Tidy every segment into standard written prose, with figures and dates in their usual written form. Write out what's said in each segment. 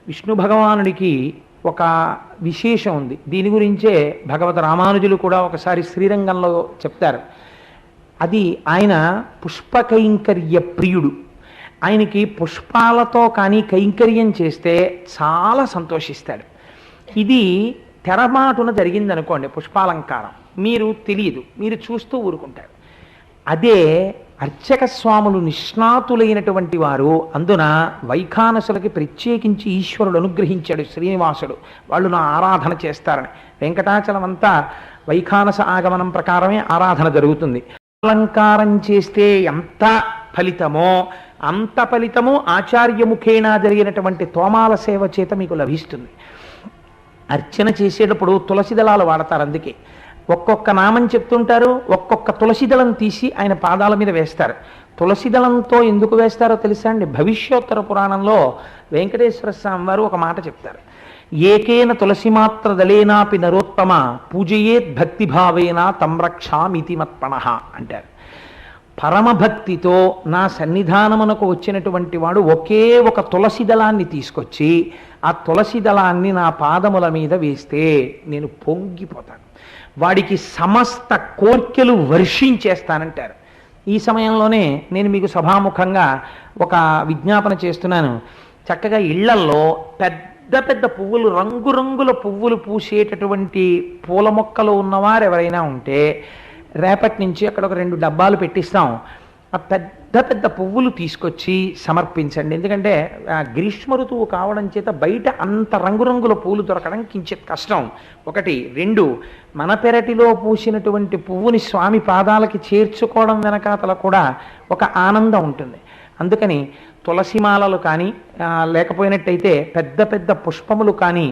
విష్ణు భగవానుడికి ఒక విశేషం ఉంది. దీని గురించే భగవత రామానుజులు కూడా ఒకసారి శ్రీరంగంలో చెప్తారు. అది ఆయన పుష్పకైంకర్య ప్రియుడు. ఆయనకి పుష్పాలతో కానీ కైంకర్యం చేస్తే చాలా సంతోషిస్తాడు. ఇది తెరమాటున జరిగిందనుకోండి పుష్పాలంకారం, మీరు తెలియదు, మీరు చూస్తూ ఊరుకుంటారు. అదే అర్చక స్వాములు నిష్ణాతులైనటువంటి వారు, అందున వైఖానసులకి ప్రత్యేకించి ఈశ్వరుడు అనుగ్రహించాడు శ్రీనివాసుడు, వాళ్ళు నా ఆరాధన చేస్తారని. వెంకటాచలం అంతా వైఖానస ఆగమనం ప్రకారమే ఆరాధన జరుగుతుంది. అలంకారం చేస్తే ఎంత ఫలితమో అంత ఫలితము ఆచార్యముఖేణ జరిగినటువంటి తోమాల సేవ చేత మీకు లభిస్తుంది. అర్చన చేసేటప్పుడు తులసి దళాలు వాడతారు. అందుకే ఒక్కొక్క నామం చెప్తుంటారు, ఒక్కొక్క తులసి దళం తీసి ఆయన పాదాల మీద వేస్తారు. తులసి దళంతో ఎందుకు వేస్తారో తెలుసా అండి? భవిష్యోత్తర పురాణంలో వెంకటేశ్వర స్వామి వారు ఒక మాట చెప్తారు. ఏకేన తులసి మాత్ర దళేనాపి నరోత్తమ పూజయేత్ భక్తిభావేన తంరక్షామితి మత్పణః అంటారు. పరమభక్తితో నా సన్నిధానమునకు వచ్చినటువంటి వాడు ఒకే ఒక తులసి దళాన్ని తీసుకొచ్చి ఆ తులసి దళాన్ని నా పాదముల మీద వేస్తే నేను పొంగిపోతాను, వాడికి సమస్త కోర్కెలు వర్షించేస్తానంటారు. ఈ సమయంలోనే నేను మీకు సభాముఖంగా ఒక విజ్ఞాపన చేస్తున్నాను. చక్కగా ఇళ్లల్లో పెద్ద పెద్ద పువ్వులు, రంగురంగుల పువ్వులు పూసేటటువంటి పూల మొక్కలు ఉన్నవారు ఎవరైనా ఉంటే రేపటి నుంచి అక్కడ ఒక 2 డబ్బాలు పెట్టిస్తాం. ఆ పెద్ద పెద్ద పువ్వులు తీసుకొచ్చి సమర్పించండి. ఎందుకంటే గ్రీష్మ ఋతువు కావడం చేత బయట అంత రంగురంగుల పూలు దొరకడం కించిత్ కష్టం. 1, 2 మన పెరటిలో పూసినటువంటి పువ్వుని స్వామి పాదాలకి చేర్చుకోవడం వెనకాతల కూడా ఒక ఆనందం ఉంటుంది. అందుకని తులసిమాలలు కానీ లేకపోయినట్టయితే పెద్ద పెద్ద పుష్పములు కానీ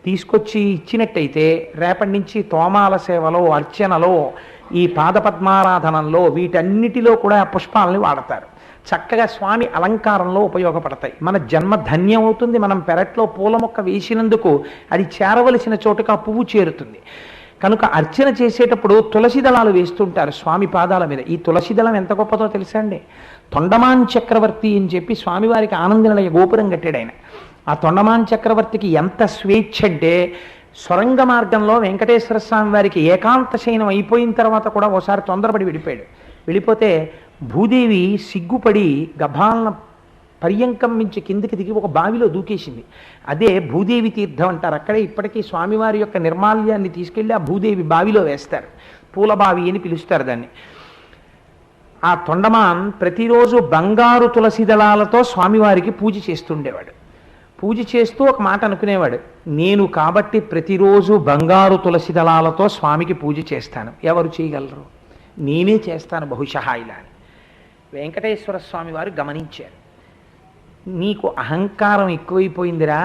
తీసుకొచ్చి ఇచ్చినట్టయితే రేపటి నుంచి తోమాల సేవలో, అర్చనలో, ఈ పాదపద్మారాధనంలో వీటన్నిటిలో కూడా పుష్పాలని వాడతారు. చక్కగా స్వామి అలంకారంలో ఉపయోగపడతాయి. మన జన్మ ధన్యం అవుతుంది. మనం పెరట్లో పూల మొక్క వేసినందుకు అది చేరవలసిన చోటుకు ఆ పువ్వు చేరుతుంది. కనుక అర్చన చేసేటప్పుడు తులసి దళాలు వేస్తుంటారు స్వామి పాదాల మీద. ఈ తులసి దళం ఎంత గొప్పదో తెలుసా అండి? తొండమాన్ చక్రవర్తి అని చెప్పి స్వామివారికి ఆనందనిలయ గోపురం కట్టాడు ఆయన. ఆ తొండమాన్ చక్రవర్తికి ఎంత స్వేచ్ఛ అంటే, సొరంగ మార్గంలో వెంకటేశ్వర స్వామి వారికి ఏకాంత శయనం అయిపోయిన తర్వాత కూడా ఒకసారి తొందరపడి వెళ్ళిపోయాడు. వెళ్ళిపోతే భూదేవి సిగ్గుపడి గభాలన పర్యంకం నుంచి కిందికి దిగి ఒక బావిలో దూకేసింది. అదే భూదేవి తీర్థం అంటారు. అక్కడే ఇప్పటికీ స్వామివారి యొక్క నిర్మాల్యాన్ని తీసుకెళ్ళి ఆ భూదేవి బావిలో వేస్తారు. పూలబావి అని పిలుస్తారు దాన్ని. ఆ తొండమాన్ ప్రతిరోజు బంగారు తులసి దళాలతో స్వామివారికి పూజ చేస్తుండేవాడు. పూజ చేస్తూ ఒక మాట అనుకునేవాడు, నేను కాబట్టి ప్రతిరోజు బంగారు తులసి దళాలతో స్వామికి పూజ చేస్తాను. ఎవరు చేయగలరు? నేనే చేస్తాను బహుశా ఇలా అని. వెంకటేశ్వర స్వామి వారు గమనించారు, నీకు అహంకారం ఎక్కువైపోయిందిరా,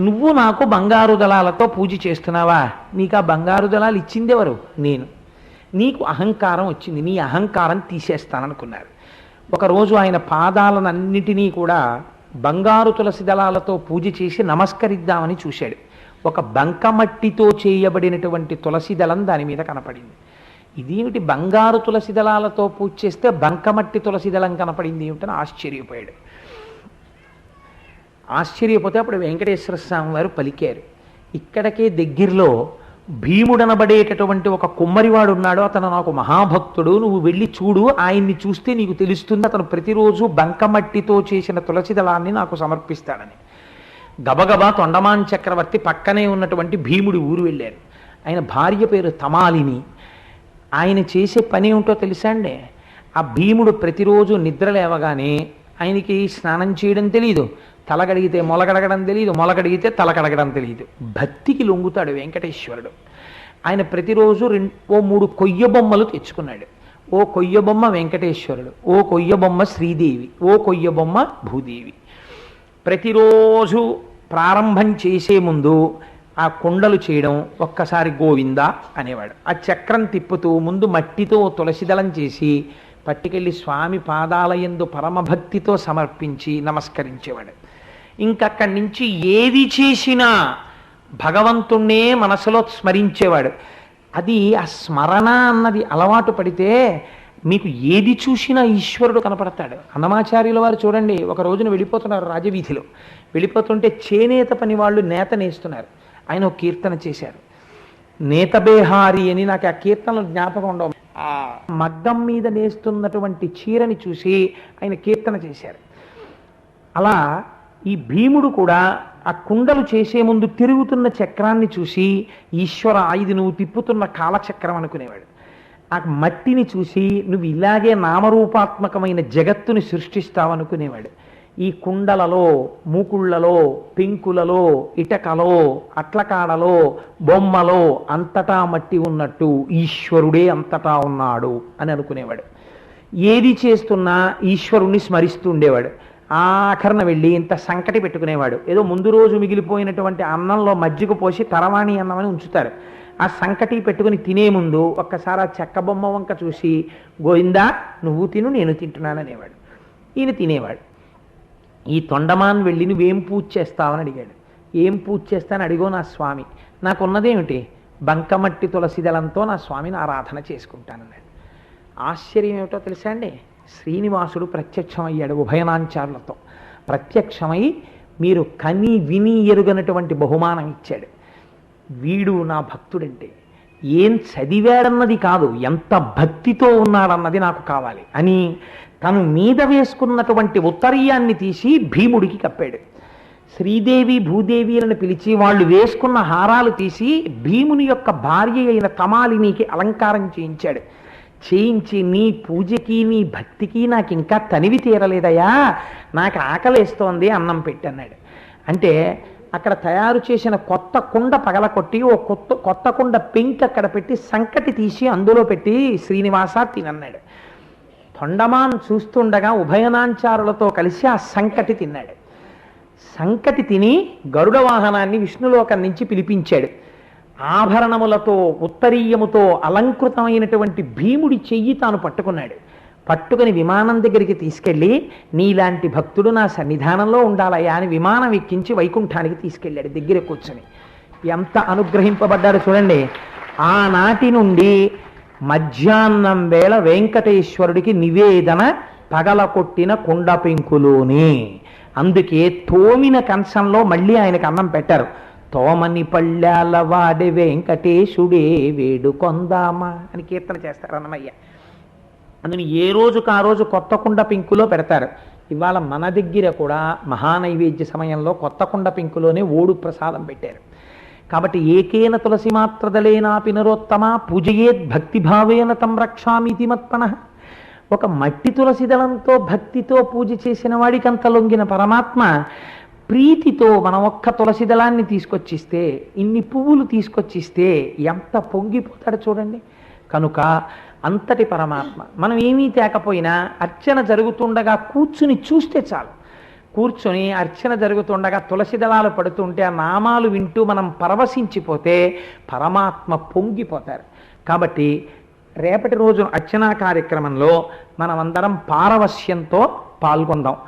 నువ్వు నాకు బంగారు దళాలతో పూజ చేస్తున్నావా? నీకు ఆ బంగారు దళాలు ఇచ్చింది ఎవరు? నేను. నీకు అహంకారం వచ్చింది, నీ అహంకారం తీసేస్తాననుకున్నారు. ఒకరోజు ఆయన పాదాలన్నిటినీ కూడా బంగారు తులసి దళాలతో పూజ చేసి నమస్కరిద్దామని చూశాడు. ఒక బంకమట్టితో చేయబడినటువంటి తులసి దళం దాని మీద కనపడింది. ఇదేమిటి, బంగారు తులసి దళాలతో పూజ చేస్తే బంకమట్టి తులసి దళం కనపడింది ఏమిటని ఆశ్చర్యపోయాడు. ఆశ్చర్యపోతే అప్పుడు వెంకటేశ్వర స్వామి వారు పలికారు, ఇక్కడికే దగ్గరలో భీముడనబడేటటువంటి ఒక కుమ్మరివాడు ఉన్నాడు, అతను నాకు మహాభక్తుడు, నువ్వు వెళ్ళి చూడు, ఆయన్ని చూస్తే నీకు తెలుస్తుంది, అతను ప్రతిరోజు బంకమట్టితో చేసిన తులసి దళాన్ని నాకు సమర్పిస్తాడని. గబగబా తొండమాన్ చక్రవర్తి పక్కనే ఉన్నటువంటి భీముడి ఊరు వెళ్ళారు. ఆయన భార్య పేరు తమాలిని. ఆయన చేసే పని ఏమిటో తెలుసా అండి? ఆ భీముడు ప్రతిరోజు నిద్ర లేవగానే ఆయనకి స్నానం చేయడం తెలియదు, తలగడిగితే మొలగడగడం తెలియదు, మొలగడిగితే తలకడగడం తెలియదు. భక్తికి లొంగుతాడు వెంకటేశ్వరుడు. ఆయన ప్రతిరోజు 3 కొయ్య బొమ్మలు తెచ్చుకున్నాడు. ఓ కొయ్య బొమ్మ వెంకటేశ్వరుడు, ఓ కొయ్య బొమ్మ శ్రీదేవి, ఓ కొయ్య బొమ్మ భూదేవి. ప్రతిరోజు ప్రారంభం చేసే ముందు ఆ కుండలు చేయడం ఒక్కసారి గోవింద అనేవాడు. ఆ చక్రం తిప్పుతూ ముందు మట్టితో తులసిదళం చేసి పట్టుకెళ్ళి స్వామి పాదాలయందు పరమభక్తితో సమర్పించి నమస్కరించేవాడు. ఇంకక్కడి నుంచి ఏది చేసినా భగవంతుణ్ణే మనసులో స్మరించేవాడు. అది ఆ స్మరణ అన్నది అలవాటు పడితే మీకు ఏది చూసినా ఈశ్వరుడు కనపడతాడు. అన్నమాచార్యుల వారు చూడండి, ఒక రోజున వెళ్ళిపోతున్నారు రాజవీధిలో, వెళ్ళిపోతుంటే చేనేత పని వాళ్ళు నేత నేస్తున్నారు. ఆయన ఒక కీర్తన చేశారు, నేతబేహారి అని. నాకు ఆ కీర్తనలు జ్ఞాపకం ఉండవు. ఆ మగ్గం మీద నేస్తున్నటువంటి చీరని చూసి ఆయన కీర్తన చేశారు. అలా ఈ భీముడు కూడా ఆ కుండలు చేసే ముందు తిరుగుతున్న చక్రాన్ని చూసి ఈశ్వర ఇది నువ్వు తిప్పుతున్న కాలచక్రం అనుకునేవాడు. ఆ మట్టిని చూసి నువ్వు ఇలాగే నామరూపాత్మకమైన జగత్తుని సృష్టిస్తావనుకునేవాడు. ఈ కుండలలో, మూకుళ్లలో, పెంకులలో, ఇటకలో, అట్లకాడలో, బొమ్మలో అంతటా మట్టి ఉన్నట్టు ఈశ్వరుడే అంతటా ఉన్నాడు అని అనుకునేవాడు. ఏది చేస్తున్నా ఈశ్వరుణ్ణి స్మరిస్తూ ఉండేవాడు. ఆఖరణ వెళ్ళి ఇంత సంకటి పెట్టుకునేవాడు. ఏదో ముందు రోజు మిగిలిపోయినటువంటి అన్నంలో మజ్జిగ పోసి తరవాణి అన్నమని ఉంచుతారు. ఆ సంకటి పెట్టుకుని తినే ముందు ఒక్కసారి ఆ చెక్క బొమ్మ వంక చూసి గోవిందా నువ్వు తిను నేను తింటున్నాను అనేవాడు. ఈయన తినేవాడు. ఈ తొండమాన్ వెళ్ళి నువ్వేం పూజ చేస్తావని అడిగాడు. ఏం పూజ చేస్తానని అడిగో నా స్వామి, నాకున్నదేమిటి బంకమట్టి తులసి దళంతో నా స్వామిని ఆరాధన చేసుకుంటానన్నాడు. ఆశ్చర్యం ఏమిటో తెలుసా అండి, శ్రీనివాసుడు ప్రత్యక్షమయ్యాడు ఉభయనాంచారులతో. ప్రత్యక్షమై మీరు కని విని ఎరుగనటువంటి బహుమానం ఇచ్చాడు. వీడు నా భక్తుడంటే ఏం చదివాడన్నది కాదు, ఎంత భక్తితో ఉన్నాడన్నది నాకు కావాలి అని తను మీద వేసుకున్నటువంటి ఉత్తరీయాన్ని తీసి భీముడికి కప్పాడు. శ్రీదేవి భూదేవిలను పిలిచి వాళ్ళు వేసుకున్న హారాలు తీసి భీముని యొక్క భార్య అయిన తమాలినికి అలంకారం చేయించాడు. చేయించి నీ పూజకి నీ భక్తికి నాకు ఇంకా తనివి తీరలేదయా, నాకు ఆకలేస్తోంది అన్నం పెట్టన్నాడు. అంటే అక్కడ తయారు చేసిన కొత్త కుండ పగలకొట్టి ఓ కొత్త కుండ పెంకి అక్కడ పెట్టి సంకటి తీసి అందులో పెట్టి శ్రీనివాస తినన్నాడు. తొండమాన్ చూస్తుండగా ఉభయనాంచారులతో కలిసి ఆ సంకటి తిన్నాడు. సంకటి తిని గరుడ వాహనాన్ని విష్ణులోకం నుంచి పిలిపించాడు. ఆభరణములతో ఉత్తరీయముతో అలంకృతమైనటువంటి భీముడి చెయ్యి తాను పట్టుకున్నాడు. పట్టుకుని విమానం దగ్గరికి తీసుకెళ్ళి నీలాంటి భక్తుడు నా సన్నిధానంలో ఉండాలయ్యా అని విమానం ఎక్కించి వైకుంఠానికి తీసుకెళ్ళాడు. దగ్గర కూర్చొని ఎంత అనుగ్రహింపబడ్డాడు చూడండి. ఆనాటి నుండి మధ్యాహ్నం వేళ వెంకటేశ్వరుడికి నివేదన పగల కొట్టిన కుండ పెంకులోని. అందుకే తోమిన కంచంలో మళ్ళీ ఆయనకు అన్నం పెట్టారు. తోమని పళ్ళాల వాడే వెంకటేశుడే వేడుకొందామా అని కీర్తన చేస్తారు అన్నమయ్య. అందుని ఏ రోజుకు ఆ రోజు కొత్త కుండ పెంకులో పెడతారు. ఇవాళ మన దగ్గర కూడా మహానైవేద్య సమయంలో కొత్త కుండ పెంకులోనే ఓడు ప్రసాదం పెట్టారు. కాబట్టి ఏకేన తులసి మాత్రదలేనాపి నరోత్తమ పూజయేద్ భక్తిభావేన తం రక్షామితి మత్పనః. ఒక మట్టి తులసి దళంతో భక్తితో పూజ చేసిన వాడికి అంత లొంగిన పరమాత్మ ప్రీతితో మనం ఒక్క తులసి దళాన్ని తీసుకొచ్చిస్తే, ఇన్ని పువ్వులు తీసుకొచ్చిస్తే ఎంత పొంగిపోతాడు చూడండి. కనుక అంతటి పరమాత్మ మనం ఏమీ తేకపోయినా అర్చన జరుగుతుండగా కూర్చుని చూస్తే చాలు. కూర్చొని అర్చన జరుగుతుండగా తులసి దళాలు పడుతుంటే ఆ నామాలు వింటూ మనం పరవశించిపోతే పరమాత్మ పొంగిపోతారు. కాబట్టి రేపటి రోజు అర్చనా కార్యక్రమంలో మనమందరం పారవశ్యంతో పాల్గొందాం.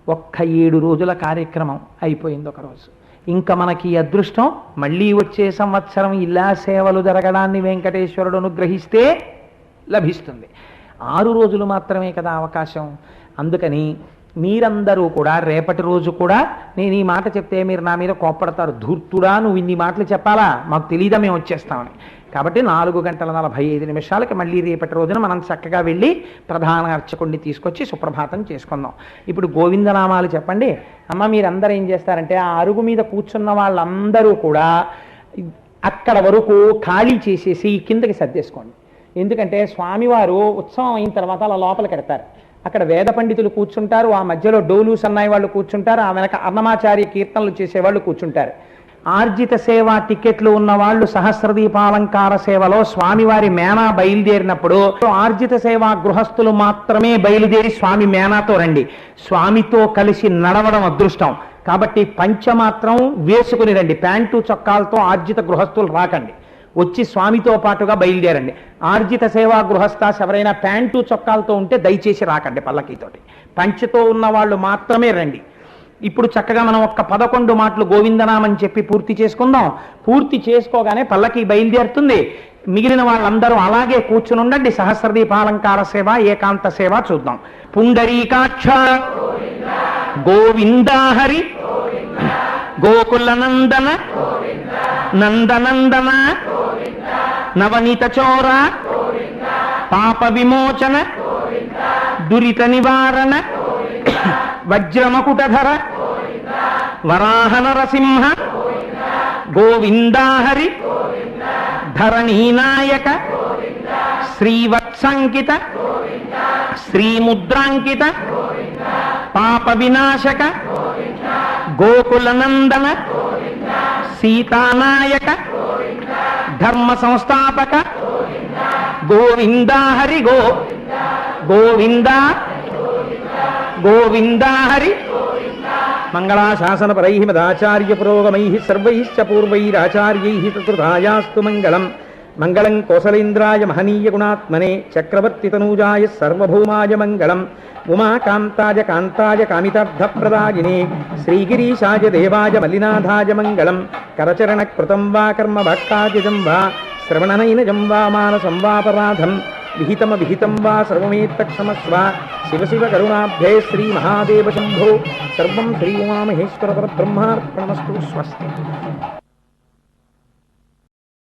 ఒక్క 7 రోజుల కార్యక్రమం అయిపోయింది ఒకరోజు. ఇంకా మనకి అదృష్టం మళ్ళీ వచ్చే సంవత్సరం ఇలా సేవలు జరగడాన్ని వెంకటేశ్వరుడు అనుగ్రహిస్తే లభిస్తుంది. 6 రోజులు మాత్రమే కదా అవకాశం. అందుకని మీరందరూ కూడా రేపటి రోజు కూడా నేను ఈ మాట చెప్తే మీరు నా మీద కోప్పడతారు, ధూర్తుడా నువ్వు ఇన్ని మాటలు చెప్పాలా, మాకు తెలియదా మేము వచ్చేస్తామని. కాబట్టి 4:45 మళ్ళీ రేపటి రోజున మనం చక్కగా వెళ్ళి ప్రధాన అర్చకుడిని తీసుకొచ్చి సుప్రభాతం చేసుకుందాం. ఇప్పుడు గోవిందనామాలు చెప్పండి. అమ్మ మీరందరూ ఏం చేస్తారంటే ఆ అరుగు మీద కూర్చున్న వాళ్ళందరూ కూడా అక్కడ వరకు ఖాళీ చేసేసి కిందకి సర్దేసుకోండి. ఎందుకంటే స్వామివారు ఉత్సవం అయిన తర్వాత అలా లోపలికి వెడతారు. అక్కడ వేద పండితులు కూర్చుంటారు, ఆ మధ్యలో డోలు సన్నాయి వాళ్ళు కూర్చుంటారు, ఆ వెనక అన్నమాచార్య కీర్తనలు చేసేవాళ్ళు కూర్చుంటారు. ఆర్జిత సేవ టికెట్లు ఉన్న వాళ్ళు సహస్రదీపాలంకార సేవలో స్వామివారి మేనా బయలుదేరినప్పుడు ఆర్జిత సేవ గృహస్థులు మాత్రమే బయలుదేరి స్వామి మేనాతో రండి. స్వామితో కలిసి నడవడం అదృష్టం. కాబట్టి పంచమాత్రం వేసుకుని రండి. ప్యాంటు చొక్కాలతో ఆర్జిత గృహస్థులు రాకండి, వచ్చి స్వామితో పాటుగా బయలుదేరండి. ఆర్జిత సేవా గృహస్థ ఎవరైనా ప్యాంటు చొక్కాలతో ఉంటే దయచేసి రాకండి పల్లకీతోటి. పంచతో ఉన్న వాళ్ళు మాత్రమే రండి. ఇప్పుడు చక్కగా మనం ఒక్క 11 మాటలు గోవిందనామని చెప్పి పూర్తి చేసుకుందాం. పూర్తి చేసుకోగానే పల్లకి బయలుదేరుతుంది. మిగిలిన వాళ్ళందరూ అలాగే కూర్చుని ఉండండి. సహస్రదీపాలంకార సేవ, ఏకాంత సేవ చూద్దాం. పుండరీకాక్ష గోవిందా హరి గోకుల నందన నందనందన నవనీత చోర పాప విమోచన దురిత నివారణ వజ్రమకుటధర వరాహ నరసింహ గోవిందా హరి ధరణీనాయక శ్రీవత్సంకిత శ్రీముద్రాంకిత పాప వినాశక గోకుల నందన సీతానాయక ధర్మ సంస్థాపక గోవిందా హరి గోవిందా గోవిందా హరి. మంగళాశాసనపరై మదాచార్య పురోగమై సర్వైశ్చ పూర్వైరాచార్యై తృతాయాస్తు మంగళం. మంగళం కోసలేంద్రాయ మహనీయ గుణాత్మనే చక్రవర్తి తనూజాయ సర్వభౌమాయ మంగళం. ఉమాకాంతాయ కాంతాయ కామితార్థప్రదాయినే శ్రీగిరీశాయ దేవాయ మల్లినాథాయ మంగళం. కరచరణ కృతం వా కర్మ వాక్కాజం వా శ్రవణనైనజం వా మానసం వాపరాధం విహితం వా సర్వమేత్తక్షమస్వ. శివ శివ కరుణాభ్యే శ్రీ మహాదేవ శంభో. సర్వం శ్రీ ఉమామహేశ్వర పరబ్రహ్మార్పణమస్తు. స్వస్తి.